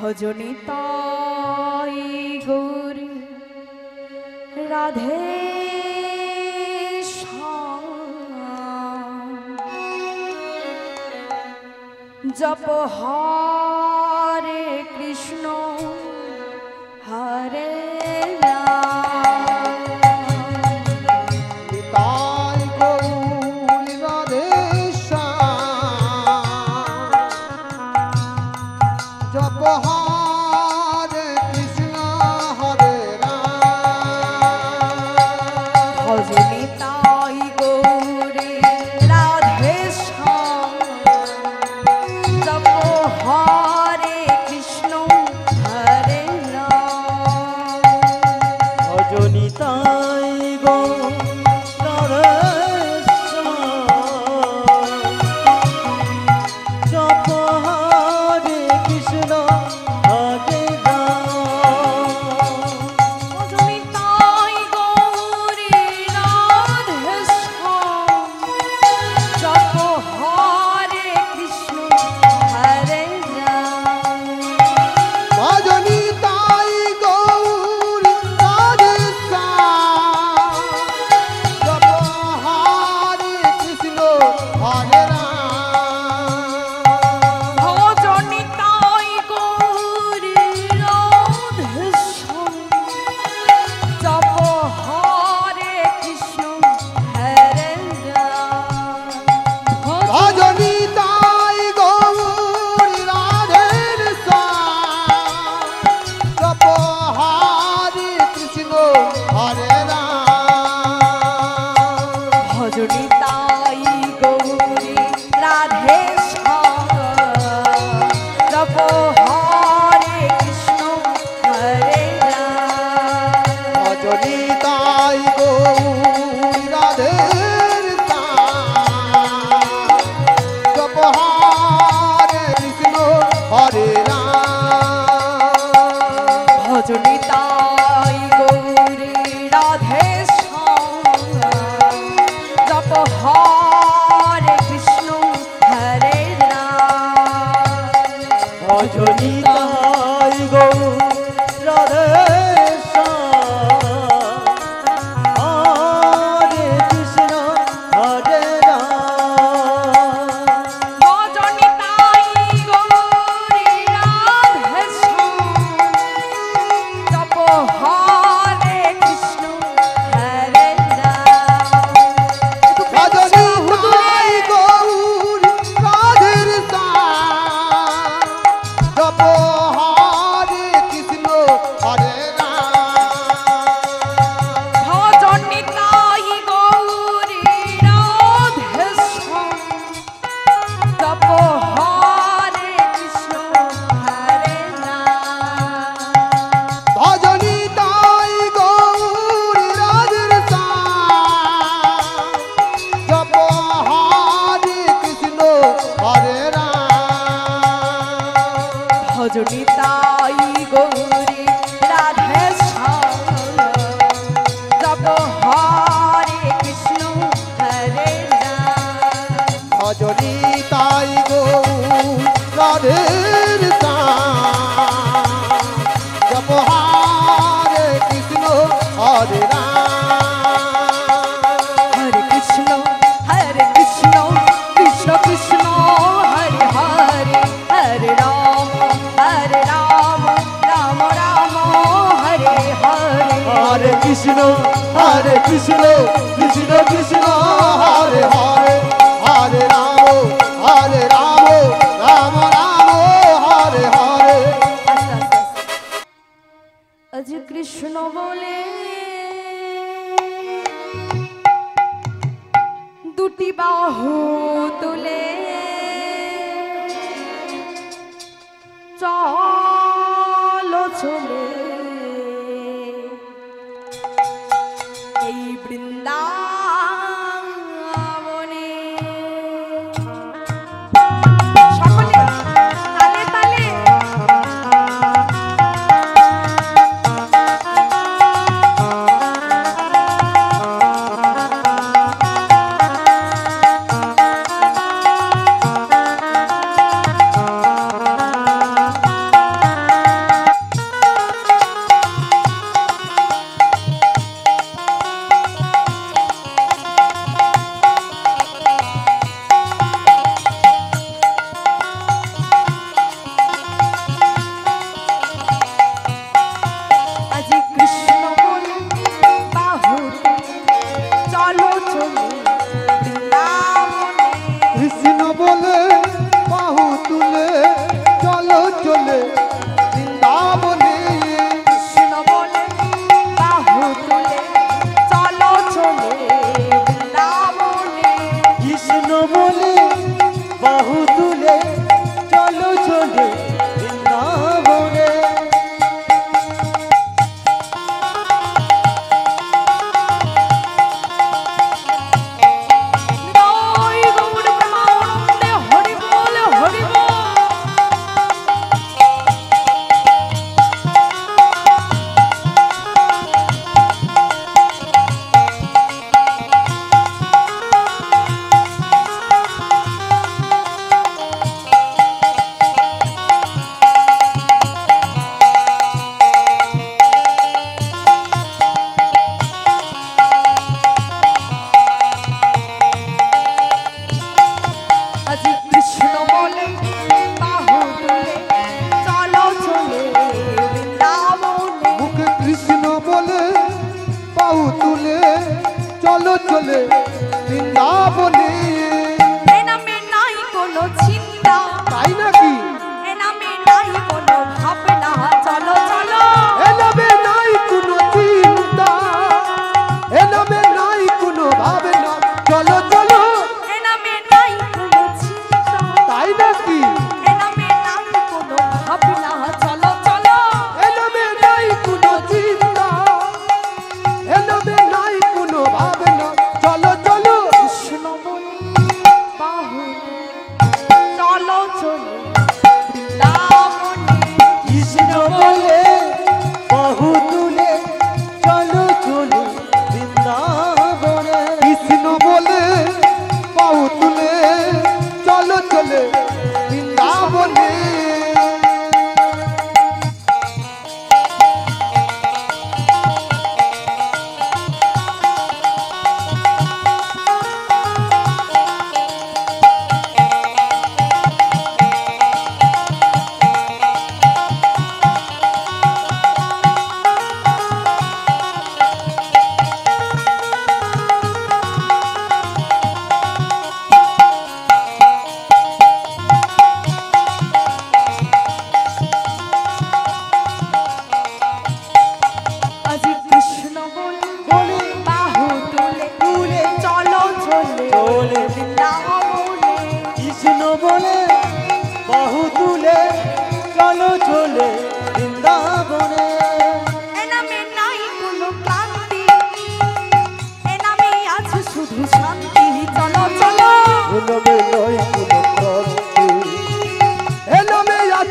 ভজনিতাই গৌর রাধে জপ হরে কৃষ্ণ হরে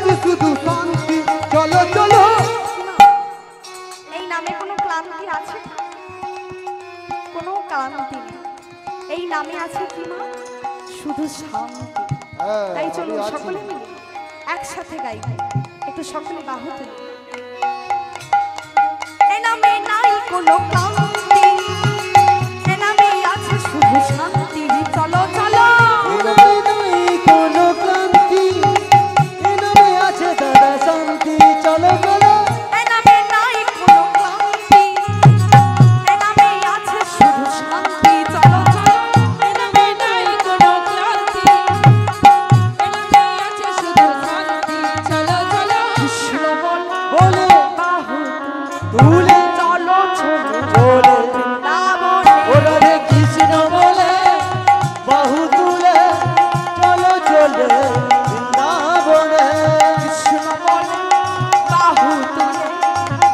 আছে শুধু শান্তি চলো চলো এই নামে কোনো ক্লান্তি আছে? কোনো ক্লান্তি নেই, এই নামে আছে কি মা? শুধু শান্তি। তাই চলো সকলে মিলে একসাথে গাইব, একটু সকলে বাহু তুলি। এই নামে নাই কোনো ক্লান্তি, এই নামে আছে শুধু শান্তি। চলো চলো কোনো ক্লান্তি এ নামে আছে দাদা শান্তি চলো চলো এই নামে নাই কোনো ক্লান্তি, এই নামে আছে শুধু শান্তি। চলো চলো এই নামে নাই কোনো ক্লান্তি, এই নামে আছে শুধু শান্তি। চলো চলো কৃষ্ণ বলে বাহু তুলে চলো চলো চলে বৃন্দাবনে। ও রাধে কৃষ্ণ বলে বাহু তুলে চলো চলে বৃন্দাবনে কৃষ্ণ বলে বাহু তুলে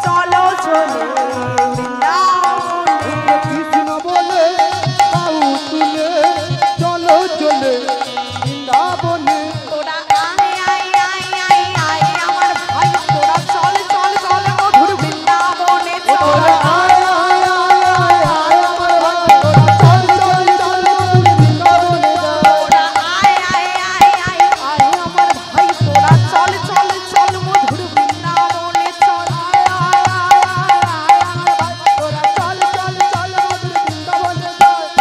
চলো চলো বৃন্দাবনে। কৃষ্ণ বলে বাহু তুলে চলো চলে বৃন্দাবনে তোরা আয় আয় আয় আয় আয় আমার ভাই, তোরা চল চল চল মধুর বৃন্দাবনে চল। ওরে আয় আয় আয় আয় আয় আমার ভাই চল চল চল বৃন্দাবনে তোরা আয় আয় আয় আয় আয় আমার ভাই, তোরা চল চল চল মধুর বৃন্দাবনে চল। তোরা চল চল চল মধুর বৃন্দাবনে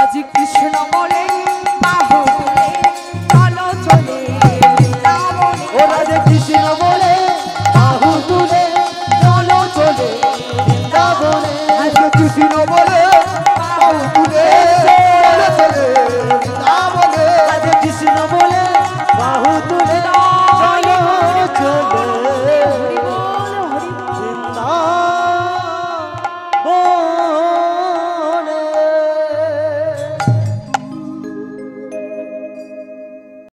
আজি কৃষ্ণ বলে বাহু তুলে চলো চলে বৃন্দাবনে। ও রাধে কৃষ্ণ বলে বাহু তুলে চলো চলে বৃন্দাবনে কৃষ্ণ বলে